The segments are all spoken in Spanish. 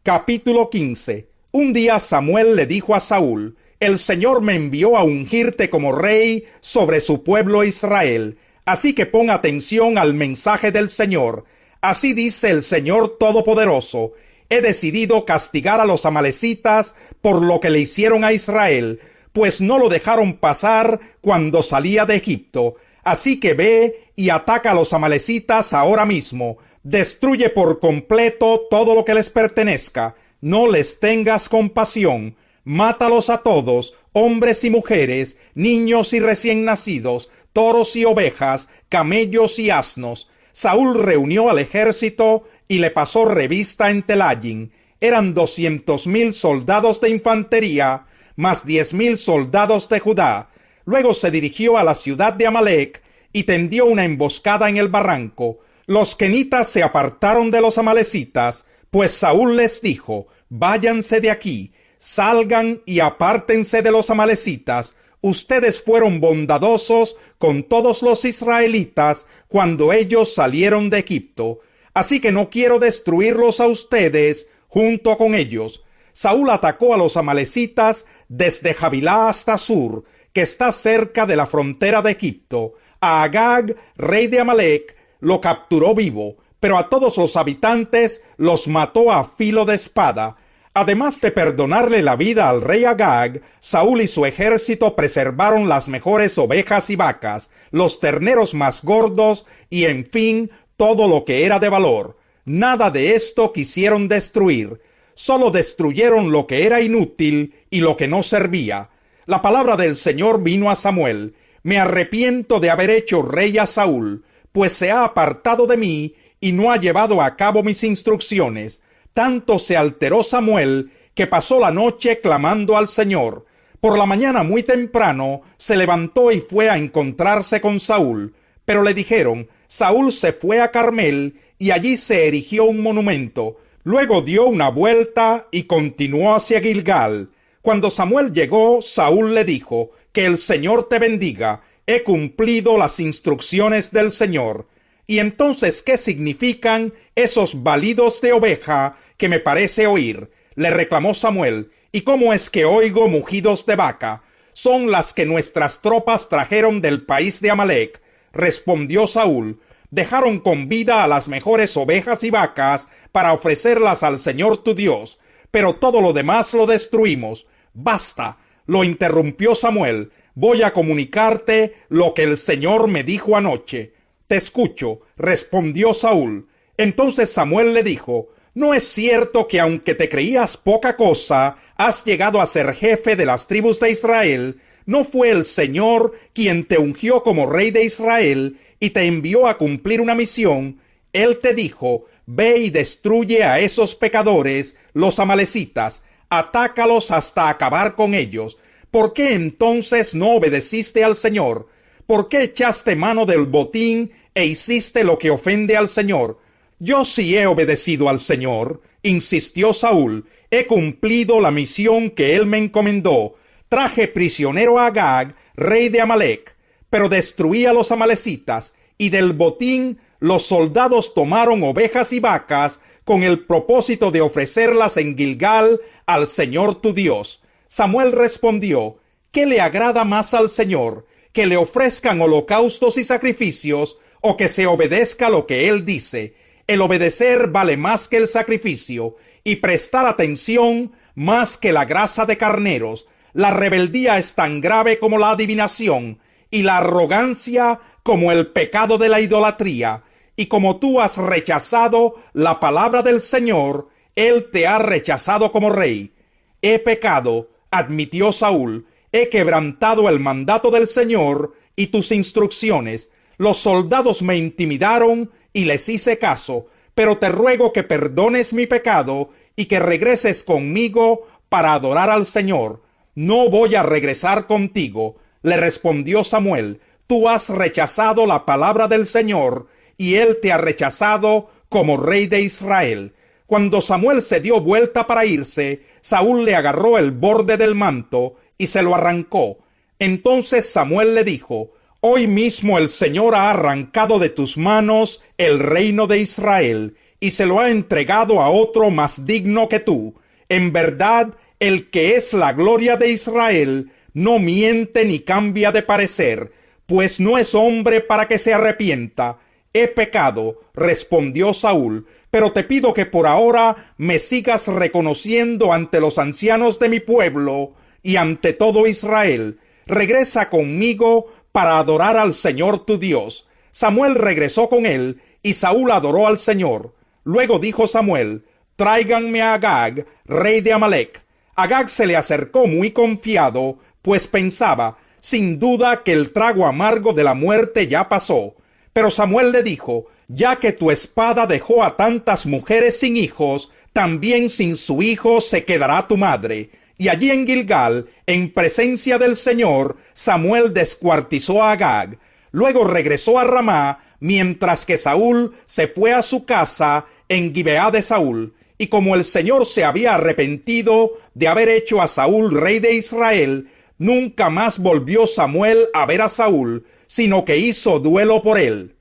Capítulo 15. Un día Samuel le dijo a Saúl: el Señor me envió a ungirte como rey sobre su pueblo Israel. Así que pon atención al mensaje del Señor. Así dice el Señor Todopoderoso: he decidido castigar a los amalecitas por lo que le hicieron a Israel, pues no lo dejaron pasar cuando salía de Egipto. Así que ve y ataca a los amalecitas ahora mismo. Destruye por completo todo lo que les pertenezca. No les tengas compasión. Mátalos a todos, hombres y mujeres, niños y recién nacidos, toros y ovejas, camellos y asnos. Saúl reunió al ejército y le pasó revista en Telayin. Eran 200,000 soldados de infantería, más 10,000 soldados de Judá. Luego se dirigió a la ciudad de Amalec y tendió una emboscada en el barranco. Los kenitas se apartaron de los amalecitas, pues Saúl les dijo: váyanse de aquí, salgan y apártense de los amalecitas. Ustedes fueron bondadosos con todos los israelitas cuando ellos salieron de Egipto, así que no quiero destruirlos a ustedes junto con ellos. Saúl atacó a los amalecitas desde Javilá hasta Sur, que está cerca de la frontera de Egipto. A Agag, rey de Amalec, lo capturó vivo, pero a todos los habitantes los mató a filo de espada. Además de perdonarle la vida al rey Agag, Saúl y su ejército preservaron las mejores ovejas y vacas, los terneros más gordos y, en fin, todo lo que era de valor. Nada de esto quisieron destruir. Solo destruyeron lo que era inútil y lo que no servía. La palabra del Señor vino a Samuel: me arrepiento de haber hecho rey a Saúl, pues se ha apartado de mí y no ha llevado a cabo mis instrucciones. Tanto se alteró Samuel que pasó la noche clamando al Señor. Por la mañana muy temprano se levantó y fue a encontrarse con Saúl. Pero le dijeron: Saúl se fue a Carmel y allí se erigió un monumento. Luego dio una vuelta y continuó hacia Gilgal. Cuando Samuel llegó, Saúl le dijo: que el Señor te bendiga. He cumplido las instrucciones del Señor. Y entonces, ¿qué significan esos balidos de oveja que me parece oír? Le reclamó Samuel. ¿Y cómo es que oigo mugidos de vaca? Son las que nuestras tropas trajeron del país de Amalec. Respondió Saúl: dejaron con vida a las mejores ovejas y vacas para ofrecerlas al Señor tu Dios, pero todo lo demás lo destruimos. Basta, lo interrumpió Samuel. Voy a comunicarte lo que el Señor me dijo anoche. Te escucho, respondió Saúl. Entonces Samuel le dijo: ¿no es cierto que aunque te creías poca cosa, has llegado a ser jefe de las tribus de Israel? ¿No fue el Señor quien te ungió como rey de Israel y te envió a cumplir una misión? Él te dijo: ve y destruye a esos pecadores, los amalecitas, atácalos hasta acabar con ellos. ¿Por qué entonces no obedeciste al Señor? ¿Por qué echaste mano del botín e hiciste lo que ofende al Señor? Yo sí he obedecido al Señor, insistió Saúl. He cumplido la misión que él me encomendó. Traje prisionero a Agag, rey de Amalec, pero destruí a los amalecitas, y del botín los soldados tomaron ovejas y vacas con el propósito de ofrecerlas en Gilgal al Señor tu Dios. Samuel respondió: ¿qué le agrada más al Señor? ¿que le ofrezcan holocaustos y sacrificios, o que se obedezca lo que él dice? El obedecer vale más que el sacrificio, y prestar atención más que la grasa de carneros. La rebeldía es tan grave como la adivinación, y la arrogancia como el pecado de la idolatría. Y como tú has rechazado la palabra del Señor, él te ha rechazado como rey. He pecado, admitió Saúl. He quebrantado el mandato del Señor y tus instrucciones. Los soldados me intimidaron y les hice caso, pero te ruego que perdones mi pecado y que regreses conmigo para adorar al Señor. No voy a regresar contigo, le respondió Samuel. Tú has rechazado la palabra del Señor y él te ha rechazado como rey de Israel. Cuando Samuel se dio vuelta para irse, Saúl le agarró el borde del manto y se lo arrancó. Entonces Samuel le dijo: hoy mismo el Señor ha arrancado de tus manos el reino de Israel, y se lo ha entregado a otro más digno que tú. En verdad, el que es la gloria de Israel no miente ni cambia de parecer, pues no es hombre para que se arrepienta. He pecado, respondió Saúl, pero te pido que por ahora me sigas reconociendo ante los ancianos de mi pueblo y ante todo Israel. Regresa conmigo para adorar al Señor tu Dios. Samuel regresó con él, y Saúl adoró al Señor. Luego dijo Samuel: tráiganme a Agag, rey de Amalec. Agag se le acercó muy confiado, pues pensaba: sin duda que el trago amargo de la muerte ya pasó. Pero Samuel le dijo: ya que tu espada dejó a tantas mujeres sin hijos, también sin su hijo se quedará tu madre. Y allí en Gilgal, en presencia del Señor, Samuel descuartizó a Agag. Luego regresó a Ramá, mientras que Saúl se fue a su casa en Gibeá de Saúl. Y como el Señor se había arrepentido de haber hecho a Saúl rey de Israel, nunca más volvió Samuel a ver a Saúl, sino que hizo duelo por él.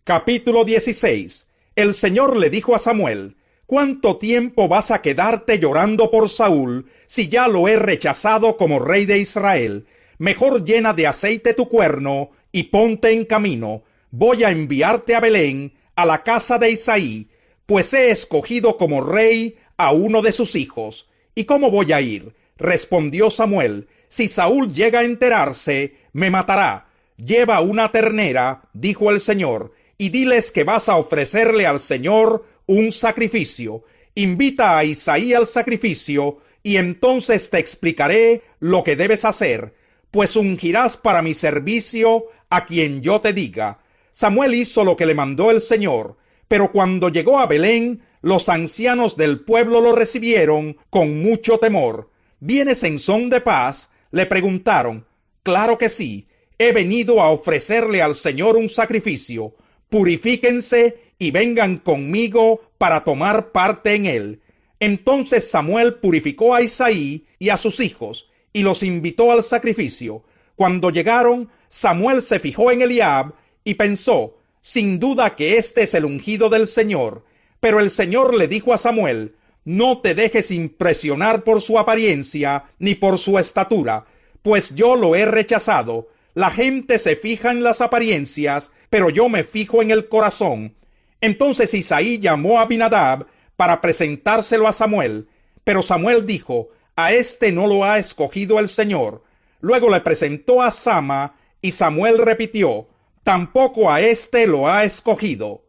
Capítulo 16. El Señor le dijo a Samuel: ¿cuánto tiempo vas a quedarte llorando por Saúl, si ya lo he rechazado como rey de Israel? Mejor llena de aceite tu cuerno y ponte en camino. Voy a enviarte a Belén, a la casa de Isaí, pues he escogido como rey a uno de sus hijos. ¿Y cómo voy a ir? Respondió Samuel: si Saúl llega a enterarse, me matará. Lleva una ternera, dijo el Señor, y diles que vas a ofrecerle al Señor un sacrificio. Invita a Isaí al sacrificio, y entonces te explicaré lo que debes hacer, pues ungirás para mi servicio a quien yo te diga. Samuel hizo lo que le mandó el Señor, pero cuando llegó a Belén, los ancianos del pueblo lo recibieron con mucho temor. ¿Vienes en son de paz?, le preguntaron. Claro que sí, he venido a ofrecerle al Señor un sacrificio. Purifíquense y vengan conmigo para tomar parte en él. Entonces Samuel purificó a Isaí y a sus hijos, y los invitó al sacrificio. Cuando llegaron, Samuel se fijó en Eliab y pensó: sin duda que este es el ungido del Señor. Pero el Señor le dijo a Samuel: no te dejes impresionar por su apariencia ni por su estatura, pues yo lo he rechazado. La gente se fija en las apariencias, pero yo me fijo en el corazón. Entonces Isaí llamó a Abinadab para presentárselo a Samuel, pero Samuel dijo: a este no lo ha escogido el Señor. Luego le presentó a Sama, y Samuel repitió: tampoco a este lo ha escogido.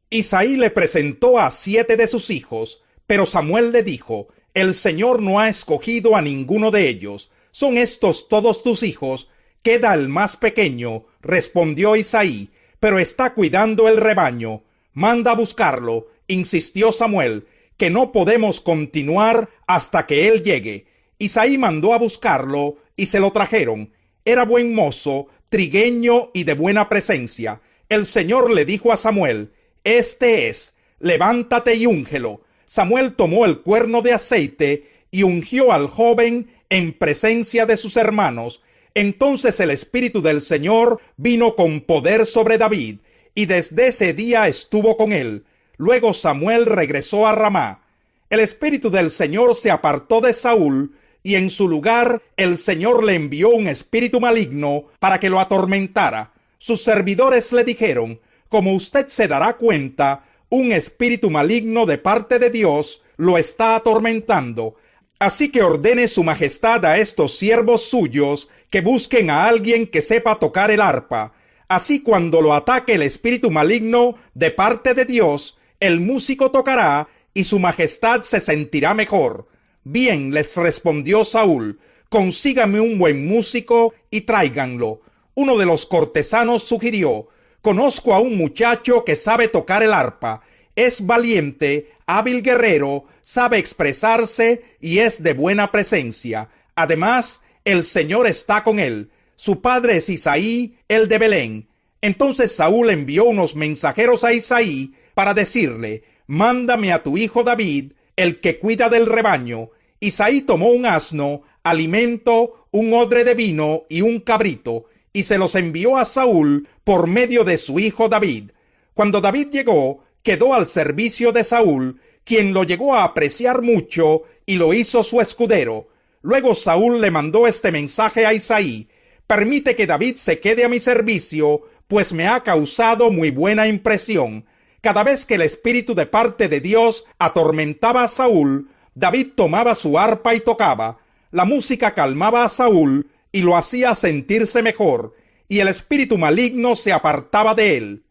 Isaí le presentó a 7 de sus hijos, pero Samuel le dijo: el Señor no ha escogido a ninguno de ellos. ¿Son estos todos tus hijos? Queda el más pequeño, respondió Isaí, pero está cuidando el rebaño. Manda a buscarlo, insistió Samuel, que no podemos continuar hasta que él llegue. Isaí mandó a buscarlo y se lo trajeron. Era buen mozo, trigueño y de buena presencia. El Señor le dijo a Samuel: este es, levántate y úngelo. Samuel tomó el cuerno de aceite y ungió al joven en presencia de sus hermanos. Entonces el Espíritu del Señor vino con poder sobre David, y desde ese día estuvo con él. Luego Samuel regresó a Ramá. El Espíritu del Señor se apartó de Saúl, y en su lugar el Señor le envió un espíritu maligno para que lo atormentara. Sus servidores le dijeron: como usted se dará cuenta, un espíritu maligno de parte de Dios lo está atormentando. Así que ordene su majestad a estos siervos suyos que busquen a alguien que sepa tocar el arpa. Así, cuando lo ataque el espíritu maligno de parte de Dios, el músico tocará y su majestad se sentirá mejor. Bien, les respondió Saúl, consígame un buen músico y tráiganlo. Uno de los cortesanos sugirió: conozco a un muchacho que sabe tocar el arpa. Es valiente, hábil guerrero, sabe expresarse y es de buena presencia. Además, el Señor está con él. Su padre es Isaí, el de Belén. Entonces Saúl envió unos mensajeros a Isaí para decirle: mándame a tu hijo David, el que cuida del rebaño. Isaí tomó un asno, alimento, un odre de vino y un cabrito, y se los envió a Saúl por medio de su hijo David. Cuando David llegó, quedó al servicio de Saúl, quien lo llegó a apreciar mucho y lo hizo su escudero. Luego Saúl le mandó este mensaje a Isaí: permite que David se quede a mi servicio, pues me ha causado muy buena impresión. Cada vez que el espíritu de parte de Dios atormentaba a Saúl, David tomaba su arpa y tocaba. La música calmaba a Saúl y lo hacía sentirse mejor, y el espíritu maligno se apartaba de él.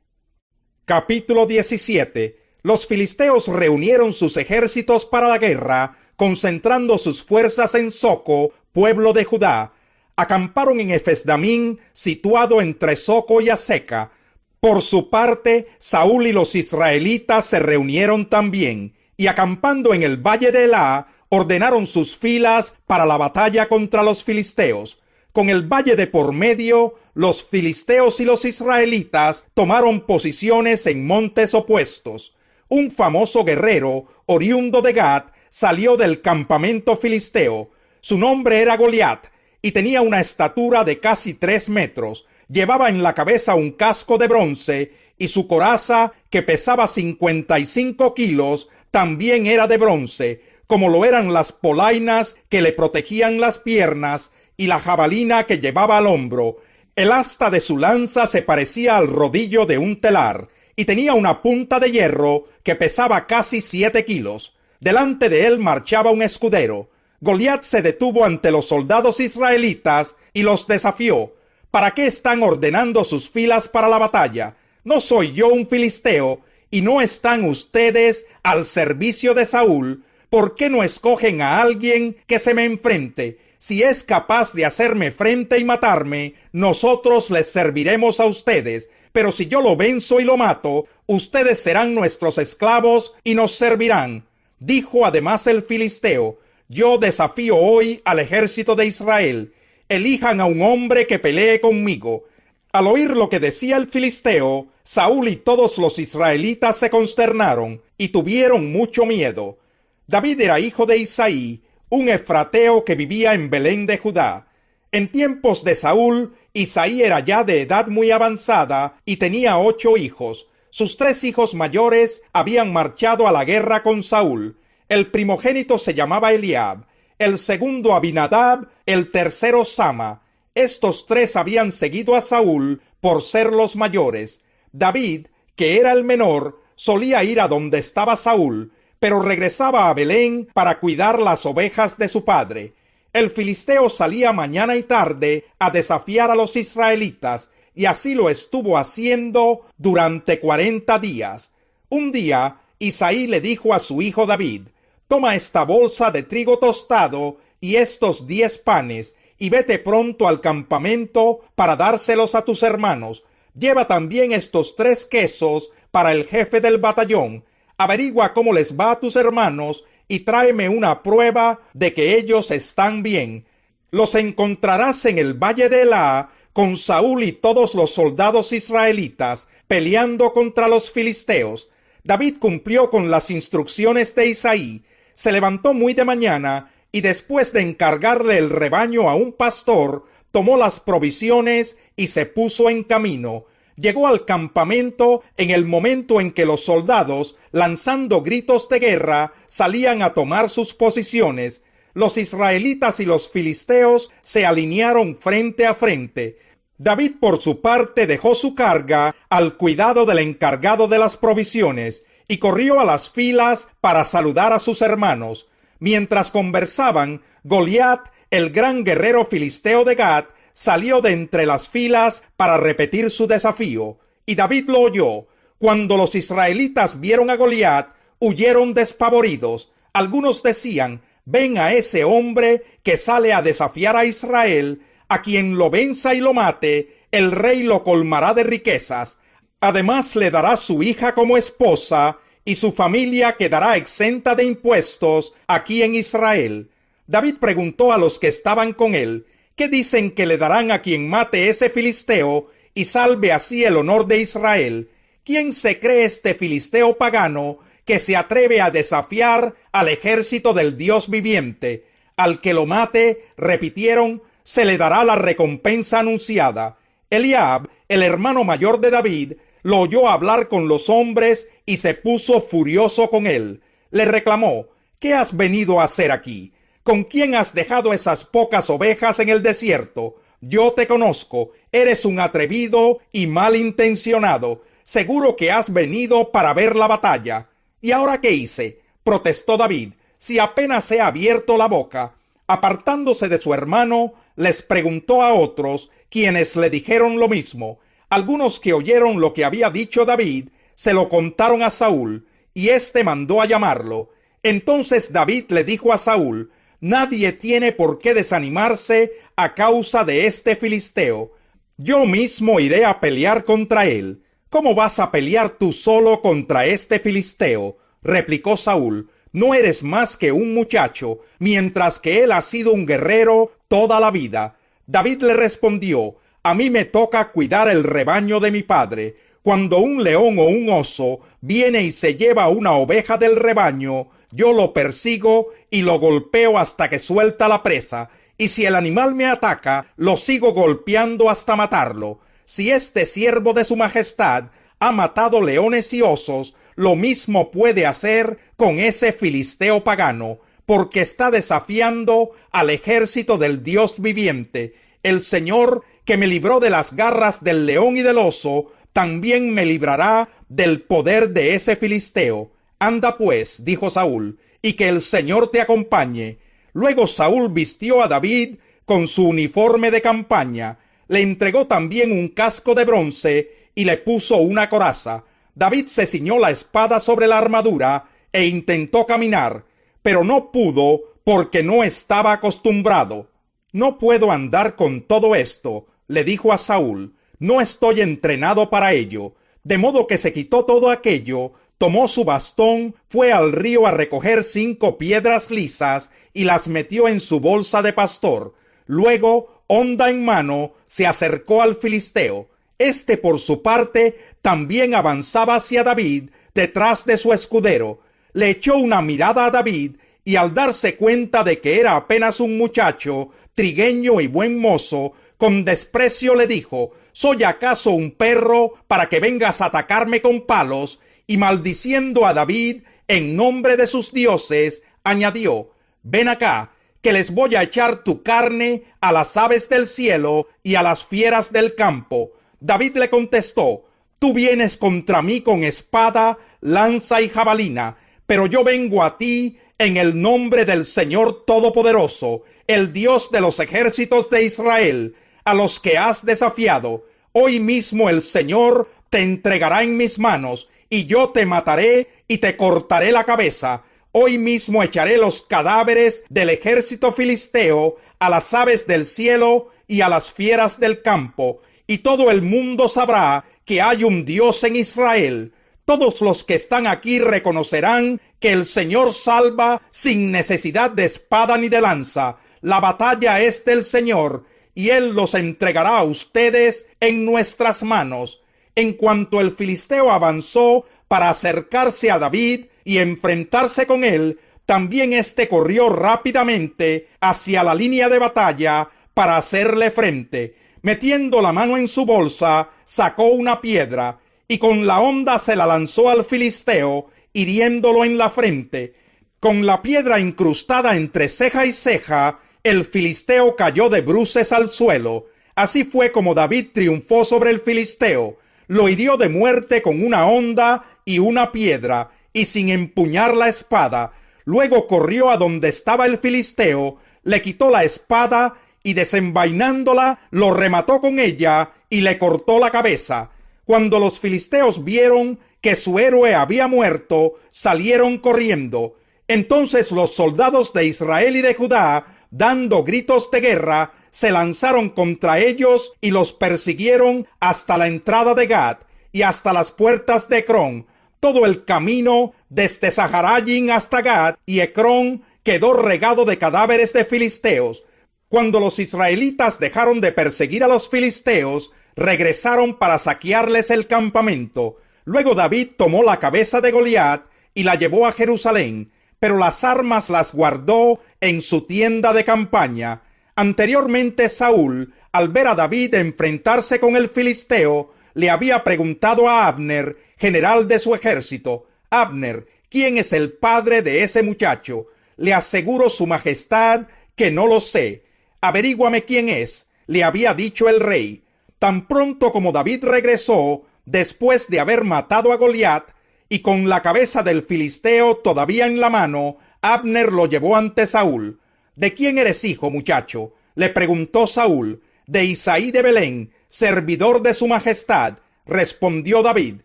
Capítulo 17. Los filisteos reunieron sus ejércitos para la guerra, concentrando sus fuerzas en Soco, pueblo de Judá. Acamparon en Efesdamín, situado entre Soco y Azeca. Por su parte, Saúl y los israelitas se reunieron también, y acampando en el valle de Elá, ordenaron sus filas para la batalla contra los filisteos. Con el valle de por medio, los filisteos y los israelitas tomaron posiciones en montes opuestos. Un famoso guerrero, oriundo de Gat, salió del campamento filisteo. Su nombre era Goliat, y tenía una estatura de casi 3 metros. Llevaba en la cabeza un casco de bronce, y su coraza, que pesaba 55 kilos, también era de bronce, como lo eran las polainas que le protegían las piernas y la jabalina que llevaba al hombro. El asta de su lanza se parecía al rodillo de un telar, y tenía una punta de hierro que pesaba casi 7 kilos. Delante de él marchaba un escudero. Goliat se detuvo ante los soldados israelitas y los desafió: ¿para qué están ordenando sus filas para la batalla? ¿No soy yo un filisteo y no están ustedes al servicio de Saúl? ¿Por qué no escogen a alguien que se me enfrente? Si es capaz de hacerme frente y matarme, nosotros les serviremos a ustedes. Pero si yo lo venzo y lo mato, ustedes serán nuestros esclavos y nos servirán. Dijo además el filisteo: yo desafío hoy al ejército de Israel. Elijan a un hombre que pelee conmigo. Al oír lo que decía el filisteo, Saúl y todos los israelitas se consternaron y tuvieron mucho miedo. David era hijo de Isaí, un efrateo que vivía en Belén de Judá. En tiempos de Saúl, Isaí era ya de edad muy avanzada y tenía 8 hijos. Sus 3 hijos mayores habían marchado a la guerra con Saúl. El primogénito se llamaba Eliab, el segundo Abinadab, el tercero Sama. Estos 3 habían seguido a Saúl por ser los mayores. David, que era el menor, solía ir a donde estaba Saúl, pero regresaba a Belén para cuidar las ovejas de su padre. El filisteo salía mañana y tarde a desafiar a los israelitas, y así lo estuvo haciendo durante 40 días. Un día, Isaí le dijo a su hijo David: toma esta bolsa de trigo tostado y estos 10 panes, y vete pronto al campamento para dárselos a tus hermanos. Lleva también estos 3 quesos para el jefe del batallón. Averigua cómo les va a tus hermanos y tráeme una prueba de que ellos están bien. Los encontrarás en el valle de Elá con Saúl y todos los soldados israelitas peleando contra los filisteos. David cumplió con las instrucciones de Isaí. Se levantó muy de mañana y después de encargarle el rebaño a un pastor, tomó las provisiones y se puso en camino. Llegó al campamento en el momento en que los soldados, lanzando gritos de guerra, salían a tomar sus posiciones. Los israelitas y los filisteos se alinearon frente a frente. David, por su parte, dejó su carga al cuidado del encargado de las provisiones y corrió a las filas para saludar a sus hermanos. Mientras conversaban, Goliat, el gran guerrero filisteo de Gat, salió de entre las filas para repetir su desafío, y David lo oyó. Cuando los israelitas vieron a Goliat, huyeron despavoridos. Algunos decían: ven a ese hombre que sale a desafiar a Israel, a quien lo venza y lo mate, el rey lo colmará de riquezas. Además le dará su hija como esposa, y su familia quedará exenta de impuestos aquí en Israel. David preguntó a los que estaban con él: ¿qué dicen que le darán a quien mate ese filisteo y salve así el honor de Israel? ¿Quién se cree este filisteo pagano que se atreve a desafiar al ejército del Dios viviente? Al que lo mate, repitieron, se le dará la recompensa anunciada. Eliab, el hermano mayor de David, lo oyó hablar con los hombres y se puso furioso con él. Le reclamó: ¿qué has venido a hacer aquí? ¿Con quién has dejado esas pocas ovejas en el desierto? Yo te conozco, eres un atrevido y malintencionado. Seguro que has venido para ver la batalla. ¿Y ahora qué hice?, protestó David, si apenas he abierto la boca. Apartándose de su hermano, les preguntó a otros, quienes le dijeron lo mismo. Algunos que oyeron lo que había dicho David, se lo contaron a Saúl, y éste mandó a llamarlo. Entonces David le dijo a Saúl: nadie tiene por qué desanimarse a causa de este filisteo. Yo mismo iré a pelear contra él. ¿Cómo vas a pelear tú solo contra este filisteo?, replicó Saúl. No eres más que un muchacho, mientras que él ha sido un guerrero toda la vida. David le respondió: a mí me toca cuidar el rebaño de mi padre. Cuando un león o un oso viene y se lleva una oveja del rebaño, yo lo persigo y lo golpeo hasta que suelta la presa, y si el animal me ataca, lo sigo golpeando hasta matarlo. Si este siervo de su majestad ha matado leones y osos, lo mismo puede hacer con ese filisteo pagano, porque está desafiando al ejército del Dios viviente. El Señor, que me libró de las garras del león y del oso, también me librará del poder de ese filisteo. Anda pues, dijo Saúl, y que el Señor te acompañe. Luego Saúl vistió a David con su uniforme de campaña, le entregó también un casco de bronce y le puso una coraza. David se ciñó la espada sobre la armadura e intentó caminar, pero no pudo porque no estaba acostumbrado. No puedo andar con todo esto, le dijo a Saúl, no estoy entrenado para ello. De modo que se quitó todo aquello, tomó su bastón, fue al río a recoger 5 piedras lisas y las metió en su bolsa de pastor. Luego, honda en mano, se acercó al filisteo. Este, por su parte, también avanzaba hacia David detrás de su escudero. Le echó una mirada a David y, al darse cuenta de que era apenas un muchacho, trigueño y buen mozo, con desprecio le dijo: ¿soy acaso un perro para que vengas a atacarme con palos? Y maldiciendo a David en nombre de sus dioses, añadió: ven acá, que les voy a echar tu carne a las aves del cielo y a las fieras del campo. David le contestó: tú vienes contra mí con espada, lanza y jabalina, pero yo vengo a ti en el nombre del Señor Todopoderoso, el Dios de los ejércitos de Israel, a los que has desafiado. Hoy mismo el Señor te entregará en mis manos, y yo te mataré y te cortaré la cabeza. Hoy mismo echaré los cadáveres del ejército filisteo a las aves del cielo y a las fieras del campo, y todo el mundo sabrá que hay un Dios en Israel. Todos los que están aquí reconocerán que el Señor salva sin necesidad de espada ni de lanza. La batalla es del Señor, y Él los entregará a ustedes en nuestras manos. En cuanto el filisteo avanzó para acercarse a David y enfrentarse con él, también éste corrió rápidamente hacia la línea de batalla para hacerle frente. Metiendo la mano en su bolsa, sacó una piedra y con la honda se la lanzó al filisteo, hiriéndolo en la frente. Con la piedra incrustada entre ceja y ceja, el filisteo cayó de bruces al suelo. Así fue como David triunfó sobre el filisteo. Lo hirió de muerte con una honda y una piedra, y sin empuñar la espada. Luego corrió a donde estaba el filisteo, le quitó la espada y, desenvainándola, lo remató con ella y le cortó la cabeza. Cuando los filisteos vieron que su héroe había muerto, salieron corriendo. Entonces los soldados de Israel y de Judá, dando gritos de guerra, se lanzaron contra ellos y los persiguieron hasta la entrada de Gad y hasta las puertas de Ecrón. Todo el camino desde Saharayim hasta Gad y Ecrón quedó regado de cadáveres de filisteos. Cuando los israelitas dejaron de perseguir a los filisteos, regresaron para saquearles el campamento. Luego David tomó la cabeza de Goliat y la llevó a Jerusalén, pero las armas las guardó en su tienda de campaña. Anteriormente Saúl, al ver a David enfrentarse con el filisteo, le había preguntado a Abner, general de su ejército: Abner, ¿quién es el padre de ese muchacho? Le aseguro, su majestad, que no lo sé. Averíguame quién es, le había dicho el rey. Tan pronto como David regresó, después de haber matado a Goliat, y con la cabeza del filisteo todavía en la mano, Abner lo llevó ante Saúl. ¿De quién eres hijo, muchacho?, le preguntó Saúl. De Isaí de Belén, servidor de su majestad, respondió David.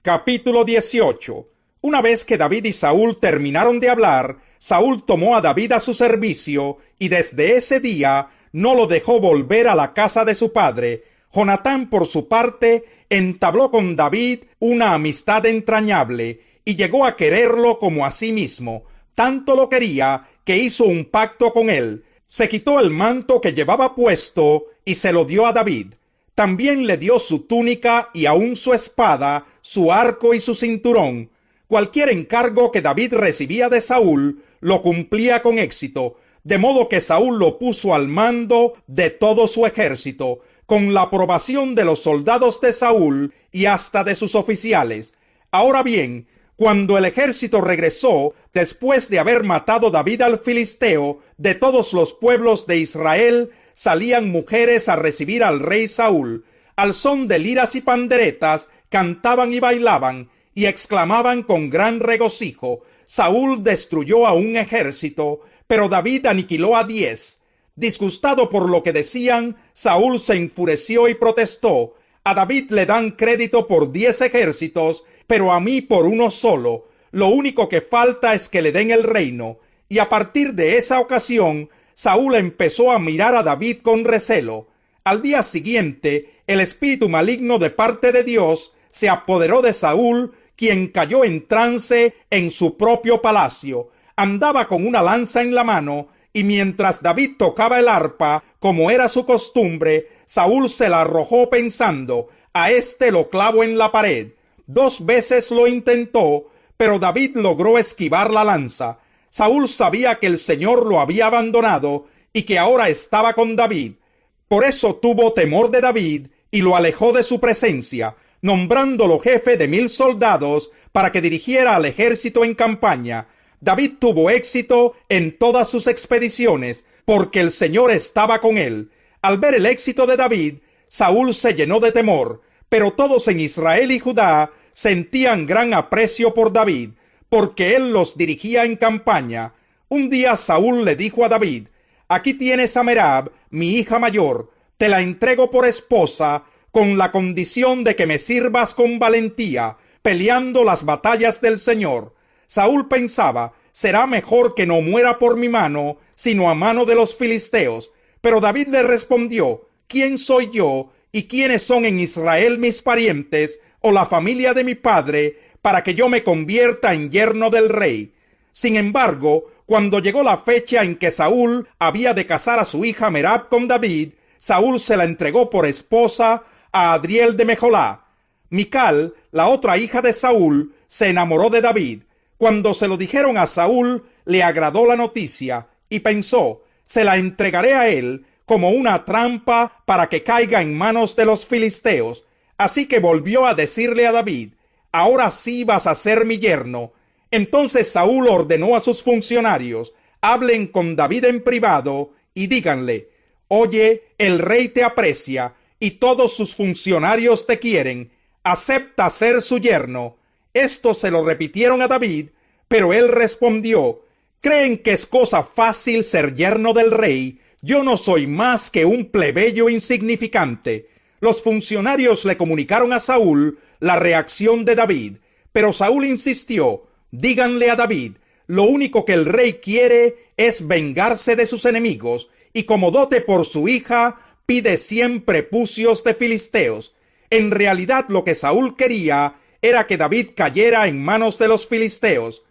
Capítulo 18. Una vez que David y Saúl terminaron de hablar, Saúl tomó a David a su servicio, y desde ese día no lo dejó volver a la casa de su padre. Jonatán, por su parte, entabló con David una amistad entrañable, y llegó a quererlo como a sí mismo. Tanto lo quería que hizo un pacto con él. Se quitó el manto que llevaba puesto y se lo dio a David. También le dio su túnica y aun su espada, su arco y su cinturón. Cualquier encargo que David recibía de Saúl lo cumplía con éxito, de modo que Saúl lo puso al mando de todo su ejército, con la aprobación de los soldados de Saúl y hasta de sus oficiales. Ahora bien, cuando el ejército regresó, después de haber matado David al filisteo, de todos los pueblos de Israel salían mujeres a recibir al rey Saúl. Al son de liras y panderetas cantaban y bailaban, y exclamaban con gran regocijo: Saúl destruyó a un ejército, pero David aniquiló a 10. Disgustado por lo que decían, Saúl se enfureció y protestó: a David le dan crédito por 10 ejércitos, pero a mí por uno solo. Lo único que falta es que le den el reino. Y a partir de esa ocasión, Saúl empezó a mirar a David con recelo. Al día siguiente, el espíritu maligno de parte de Dios se apoderó de Saúl, quien cayó en trance en su propio palacio. Andaba con una lanza en la mano, y mientras David tocaba el arpa, como era su costumbre, Saúl se la arrojó pensando: a este lo clavo en la pared. 2 veces lo intentó, pero David logró esquivar la lanza. Saúl sabía que el Señor lo había abandonado y que ahora estaba con David. Por eso tuvo temor de David y lo alejó de su presencia, nombrándolo jefe de 1000 soldados para que dirigiera al ejército en campaña. David tuvo éxito en todas sus expediciones, porque el Señor estaba con él. Al ver el éxito de David, Saúl se llenó de temor, pero todos en Israel y Judá sentían gran aprecio por David, porque él los dirigía en campaña. Un día Saúl le dijo a David: aquí tienes a Merab, mi hija mayor, te la entrego por esposa, con la condición de que me sirvas con valentía, peleando las batallas del Señor. Saúl pensaba: será mejor que no muera por mi mano, sino a mano de los filisteos. Pero David le respondió: ¿quién soy yo y quiénes son en Israel mis parientes o la familia de mi padre para que yo me convierta en yerno del rey? Sin embargo, cuando llegó la fecha en que Saúl había de casar a su hija Merab con David, Saúl se la entregó por esposa a Adriel de Mejolá. Mical, la otra hija de Saúl, se enamoró de David. Cuando se lo dijeron a Saúl, le agradó la noticia y pensó: se la entregaré a él como una trampa para que caiga en manos de los filisteos. Así que volvió a decirle a David: ahora sí vas a ser mi yerno. Entonces Saúl ordenó a sus funcionarios: hablen con David en privado y díganle: oye, el rey te aprecia y todos sus funcionarios te quieren. Acepta ser su yerno. Esto se lo repitieron a David, pero él respondió: ¿creen que es cosa fácil ser yerno del rey? Yo no soy más que un plebeyo insignificante. Los funcionarios le comunicaron a Saúl la reacción de David, pero Saúl insistió: díganle a David, lo único que el rey quiere es vengarse de sus enemigos, y como dote por su hija, pide 100 prepucios de filisteos. En realidad lo que Saúl quería era que David cayera en manos de los filisteos.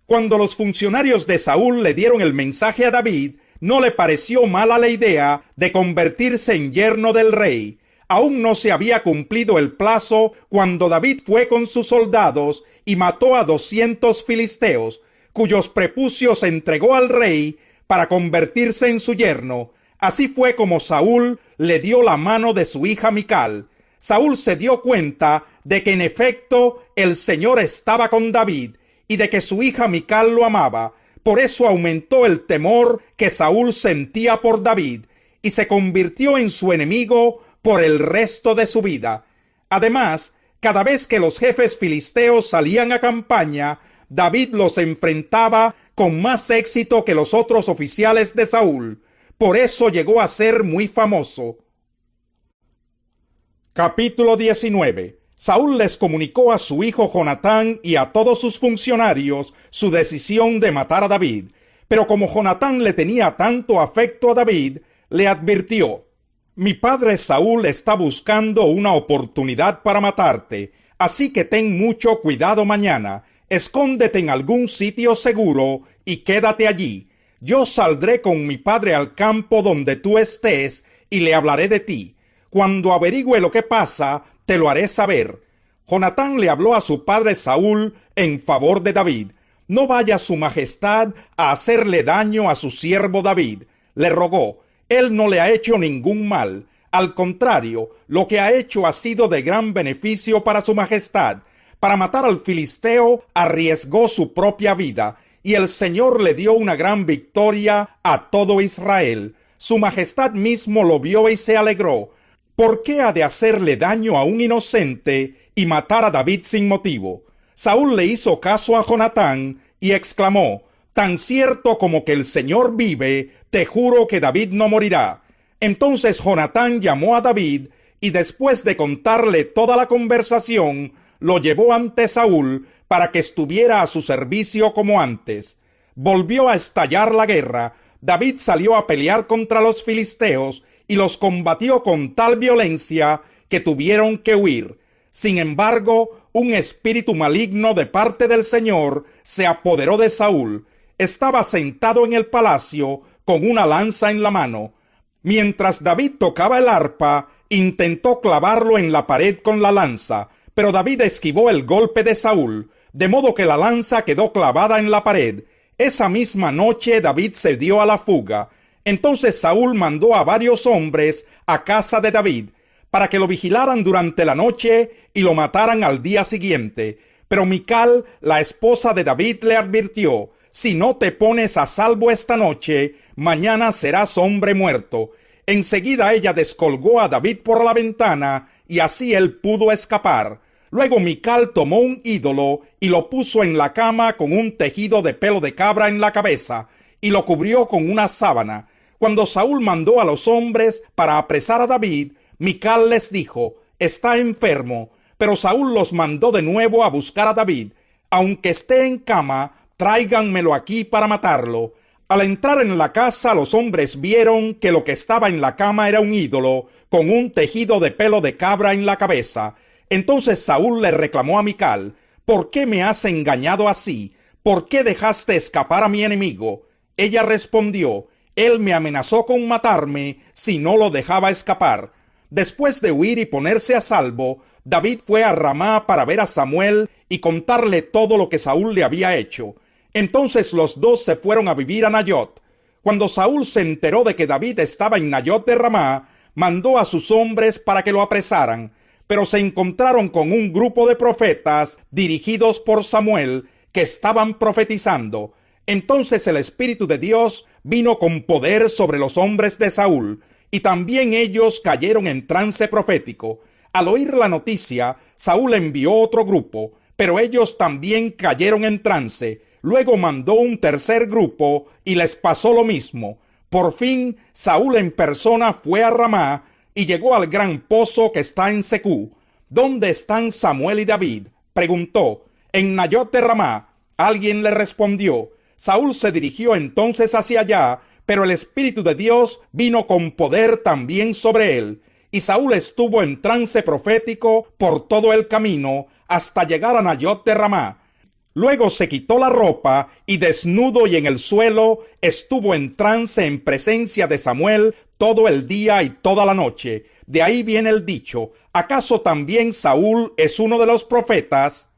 Cuando los funcionarios de Saúl le dieron el mensaje a David, no le pareció mala la idea de convertirse en yerno del rey. Aún no se había cumplido el plazo cuando David fue con sus soldados y mató a 200 filisteos, cuyos prepucios entregó al rey para convertirse en su yerno. Así fue como Saúl le dio la mano de su hija Mical. Saúl se dio cuenta de que en efecto el Señor estaba con David y de que su hija Mical lo amaba. Por eso aumentó el temor que Saúl sentía por David y se convirtió en su enemigo por el resto de su vida. Además, cada vez que los jefes filisteos salían a campaña, David los enfrentaba con más éxito que los otros oficiales de Saúl. Por eso llegó a ser muy famoso. Capítulo 19. Saúl les comunicó a su hijo Jonatán y a todos sus funcionarios su decisión de matar a David. Pero como Jonatán le tenía tanto afecto a David, le advirtió: mi padre Saúl está buscando una oportunidad para matarte, así que ten mucho cuidado mañana. Escóndete en algún sitio seguro y quédate allí. Yo saldré con mi padre al campo donde tú estés y le hablaré de ti. Cuando averigüe lo que pasa, te lo haré saber. Jonatán le habló a su padre Saúl en favor de David. No vaya su majestad a hacerle daño a su siervo David, le rogó. Él no le ha hecho ningún mal. Al contrario, lo que ha hecho ha sido de gran beneficio para su majestad. Para matar al filisteo arriesgó su propia vida, y el Señor le dio una gran victoria a todo Israel. Su majestad mismo lo vio y se alegró. ¿Por qué ha de hacerle daño a un inocente y matar a David sin motivo? Saúl le hizo caso a Jonatán y exclamó: tan cierto como que el Señor vive, te juro que David no morirá. Entonces Jonatán llamó a David y después de contarle toda la conversación, lo llevó ante Saúl para que estuviera a su servicio como antes. Volvió a estallar la guerra. David salió a pelear contra los filisteos y los combatió con tal violencia que tuvieron que huir. Sin embargo, un espíritu maligno de parte del Señor se apoderó de Saúl. Estaba sentado en el palacio con una lanza en la mano. Mientras David tocaba el arpa, intentó clavarlo en la pared con la lanza, pero David esquivó el golpe de Saúl, de modo que la lanza quedó clavada en la pared. Esa misma noche David se dio a la fuga. Entonces Saúl mandó a varios hombres a casa de David, para que lo vigilaran durante la noche y lo mataran al día siguiente. Pero Mical, la esposa de David, le advirtió: si no te pones a salvo esta noche, mañana serás hombre muerto. Enseguida ella descolgó a David por la ventana, y así él pudo escapar. Luego Mical tomó un ídolo y lo puso en la cama con un tejido de pelo de cabra en la cabeza, y lo cubrió con una sábana. Cuando Saúl mandó a los hombres para apresar a David, Mical les dijo: está enfermo. Pero Saúl los mandó de nuevo a buscar a David. Aunque esté en cama, tráiganmelo aquí para matarlo. Al entrar en la casa, los hombres vieron que lo que estaba en la cama era un ídolo con un tejido de pelo de cabra en la cabeza. Entonces Saúl le reclamó a Mical: ¿por qué me has engañado así? ¿Por qué dejaste escapar a mi enemigo? Ella respondió: él me amenazó con matarme si no lo dejaba escapar. Después de huir y ponerse a salvo, David fue a Ramá para ver a Samuel y contarle todo lo que Saúl le había hecho. Entonces los dos se fueron a vivir a Nayot. Cuando Saúl se enteró de que David estaba en Nayot de Ramá, mandó a sus hombres para que lo apresaran, pero se encontraron con un grupo de profetas dirigidos por Samuel que estaban profetizando. Entonces el Espíritu de Dios vino con poder sobre los hombres de Saúl, y también ellos cayeron en trance profético. Al oír la noticia, Saúl envió otro grupo, pero ellos también cayeron en trance. Luego mandó un tercer grupo y les pasó lo mismo. Por fin, Saúl en persona fue a Ramá y llegó al gran pozo que está en Secú. ¿Dónde están Samuel y David?, preguntó. En Nayot de Ramá. Alguien le respondió. Saúl se dirigió entonces hacia allá, pero el Espíritu de Dios vino con poder también sobre él, y Saúl estuvo en trance profético por todo el camino hasta llegar a Nayot de Ramá. Luego se quitó la ropa y desnudo y en el suelo estuvo en trance en presencia de Samuel todo el día y toda la noche. De ahí viene el dicho: ¿acaso también Saúl es uno de los profetas?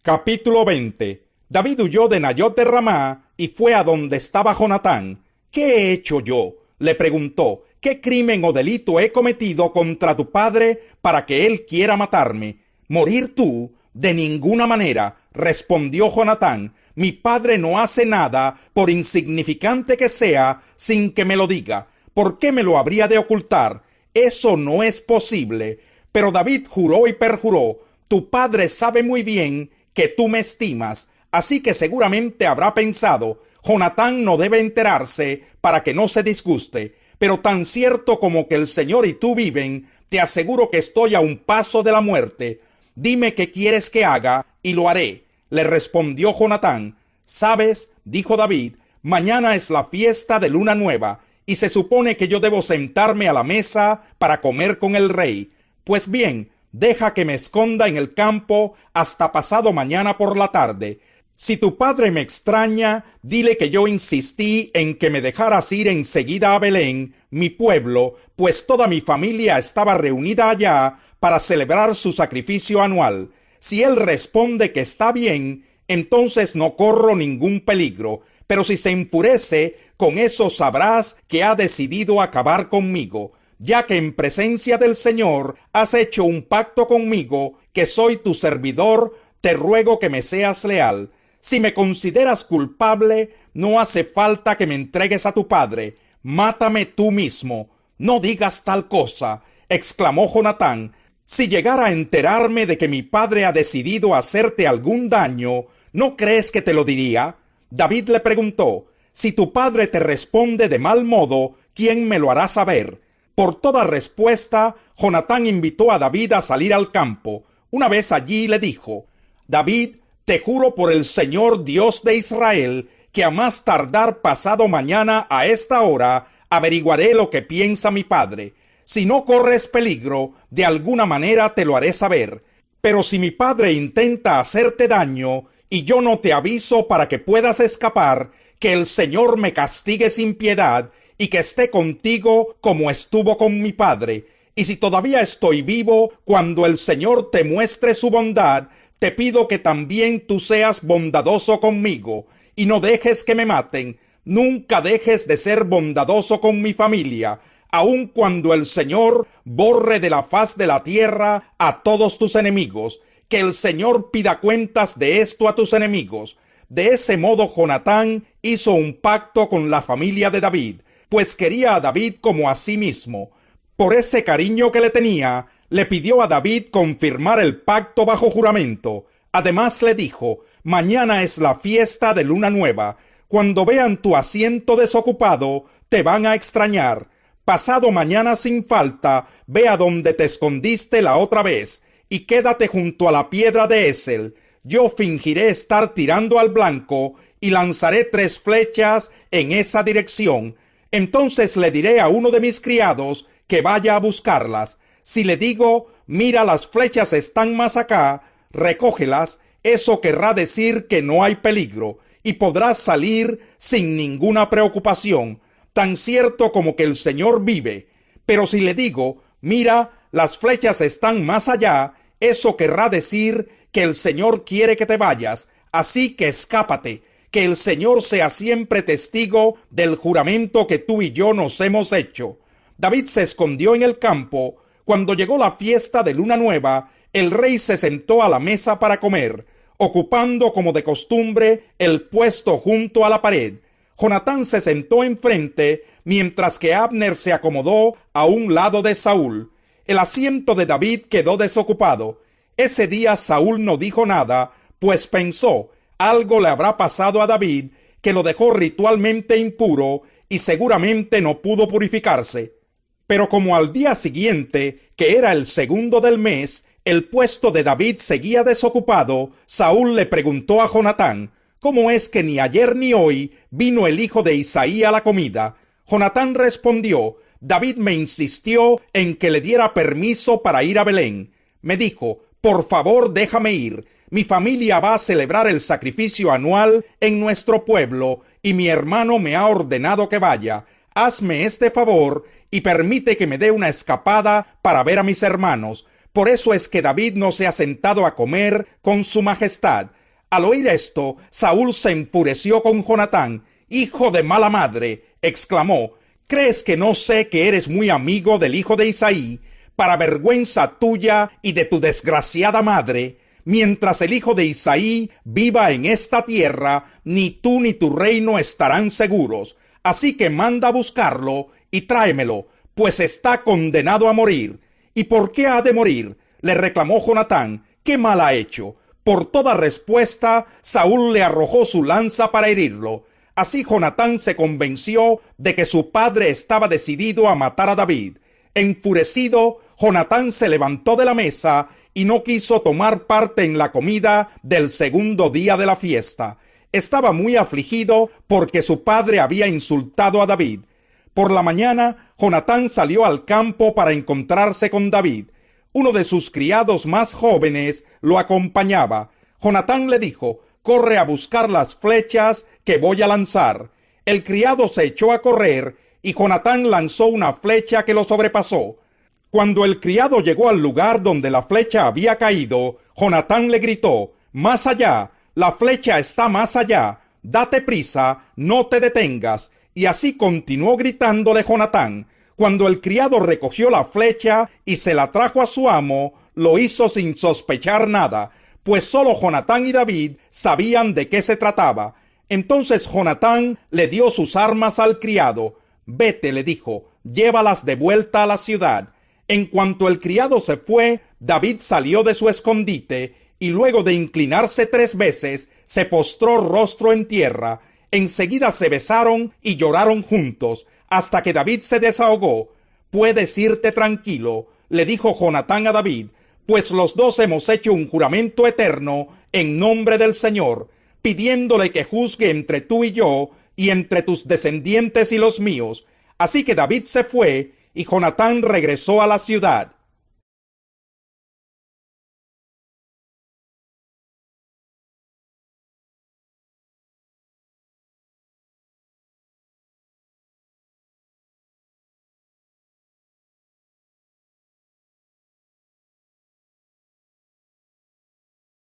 Capítulo 20. David huyó de Nayot de Ramá y fue a donde estaba Jonatán. ¿Qué he hecho yo?, le preguntó. ¿qué crimen o delito he cometido contra tu padre para que él quiera matarme? ¿Morir tú? De ninguna manera, respondió Jonatán. Mi padre no hace nada, por insignificante que sea, sin que me lo diga. ¿Por qué me lo habría de ocultar? Eso no es posible. Pero David juró y perjuró: tu padre sabe muy bien que tú me estimas, así que seguramente habrá pensado: Jonatán no debe enterarse para que no se disguste. Pero tan cierto como que el Señor y tú viven, te aseguro que estoy a un paso de la muerte. Dime qué quieres que haga y lo haré. Le respondió Jonatán. ¿Sabes?, dijo David, mañana es la fiesta de luna nueva, y se supone que yo debo sentarme a la mesa para comer con el rey. Pues bien, deja que me esconda en el campo hasta pasado mañana por la tarde. Si tu padre me extraña, dile que yo insistí en que me dejaras ir enseguida a Belén, mi pueblo, pues toda mi familia estaba reunida allá para celebrar su sacrificio anual. Si él responde que está bien, entonces no corro ningún peligro, pero si se enfurece, con eso sabrás que ha decidido acabar conmigo, ya que en presencia del Señor has hecho un pacto conmigo, que soy tu servidor. Te ruego que me seas leal. Si me consideras culpable, no hace falta que me entregues a tu padre. Mátame tú mismo. No digas tal cosa, exclamó Jonatán. Si llegara a enterarme de que mi padre ha decidido hacerte algún daño, ¿no crees que te lo diría? David le preguntó: si tu padre te responde de mal modo, ¿quién me lo hará saber? Por toda respuesta, Jonatán invitó a David a salir al campo. Una vez allí le dijo: David, te juro por el Señor Dios de Israel, que a más tardar pasado mañana a esta hora, averiguaré lo que piensa mi padre. Si no corres peligro, de alguna manera te lo haré saber. Pero si mi padre intenta hacerte daño, y yo no te aviso para que puedas escapar, que el Señor me castigue sin piedad, y que esté contigo como estuvo con mi padre. Y si todavía estoy vivo, cuando el Señor te muestre su bondad, te pido que también tú seas bondadoso conmigo, y no dejes que me maten. Nunca dejes de ser bondadoso con mi familia, aun cuando el Señor borre de la faz de la tierra a todos tus enemigos. Que el Señor pida cuentas de esto a tus enemigos. De ese modo Jonatán hizo un pacto con la familia de David, pues quería a David como a sí mismo. Por ese cariño que le tenía, le pidió a David confirmar el pacto bajo juramento. Además le dijo: mañana es la fiesta de luna nueva. Cuando vean tu asiento desocupado, te van a extrañar. Pasado mañana sin falta, ve a donde te escondiste la otra vez, y quédate junto a la piedra de Esel. Yo fingiré estar tirando al blanco, y lanzaré 3 flechas en esa dirección. Entonces le diré a uno de mis criados que vaya a buscarlas. Si le digo: mira, las flechas están más acá, recógelas, eso querrá decir que no hay peligro, y podrás salir sin ninguna preocupación, tan cierto como que el Señor vive. Pero si le digo: mira, las flechas están más allá, eso querrá decir que el Señor quiere que te vayas, así que escápate. Que el Señor sea siempre testigo del juramento que tú y yo nos hemos hecho. David se escondió en el campo. Cuando llegó la fiesta de luna nueva, el rey se sentó a la mesa para comer, ocupando como de costumbre el puesto junto a la pared. Jonatán se sentó enfrente, mientras que Abner se acomodó a un lado de Saúl. El asiento de David quedó desocupado. Ese día Saúl no dijo nada, pues pensó: algo le habrá pasado a David que lo dejó ritualmente impuro, y seguramente no pudo purificarse. Pero como al día siguiente, que era el 2 del mes, el puesto de David seguía desocupado, Saúl le preguntó a Jonatán: ¿cómo es que ni ayer ni hoy vino el hijo de Isaí a la comida? Jonatán respondió: David me insistió en que le diera permiso para ir a Belén. Me dijo: por favor, déjame ir. Mi familia va a celebrar el sacrificio anual en nuestro pueblo, y mi hermano me ha ordenado que vaya. Hazme este favor y permite que me dé una escapada para ver a mis hermanos. Por eso es que David no se ha sentado a comer con su majestad. Al oír esto, Saúl se enfureció con Jonatán. «Hijo de mala madre», exclamó, ¿Crees que no sé que eres muy amigo del hijo de Isaí, para vergüenza tuya y de tu desgraciada madre? Mientras el hijo de Isaí viva en esta tierra, ni tú ni tu reino estarán seguros. Así que manda a buscarlo y tráemelo, pues está condenado a morir. ¿Y por qué ha de morir?, le reclamó Jonatán. ¿Qué mal ha hecho? Por toda respuesta, Saúl le arrojó su lanza para herirlo. Así Jonatán se convenció de que su padre estaba decidido a matar a David. Enfurecido, Jonatán se levantó de la mesa y no quiso tomar parte en la comida del segundo día de la fiesta. Estaba muy afligido porque su padre había insultado a David. Por la mañana, Jonatán salió al campo para encontrarse con David. Uno de sus criados más jóvenes lo acompañaba. Jonatán le dijo: «Corre a buscar las flechas que voy a lanzar». El criado se echó a correr y Jonatán lanzó una flecha que lo sobrepasó. Cuando el criado llegó al lugar donde la flecha había caído, Jonatán le gritó: «Más allá, la flecha está más allá, date prisa, no te detengas». Y así continuó gritándole Jonatán. Cuando el criado recogió la flecha y se la trajo a su amo, lo hizo sin sospechar nada, pues solo Jonatán y David sabían de qué se trataba. Entonces Jonatán le dio sus armas al criado. «Vete», le dijo, «llévalas de vuelta a la ciudad». En cuanto el criado se fue, David salió de su escondite y luego de inclinarse 3 veces, se postró rostro en tierra. Enseguida se besaron y lloraron juntos, hasta que David se desahogó. «Puedes irte tranquilo», le dijo Jonatán a David, «pues los dos hemos hecho un juramento eterno en nombre del Señor, pidiéndole que juzgue entre tú y yo, y entre tus descendientes y los míos». Así que David se fue, y Jonatán regresó a la ciudad.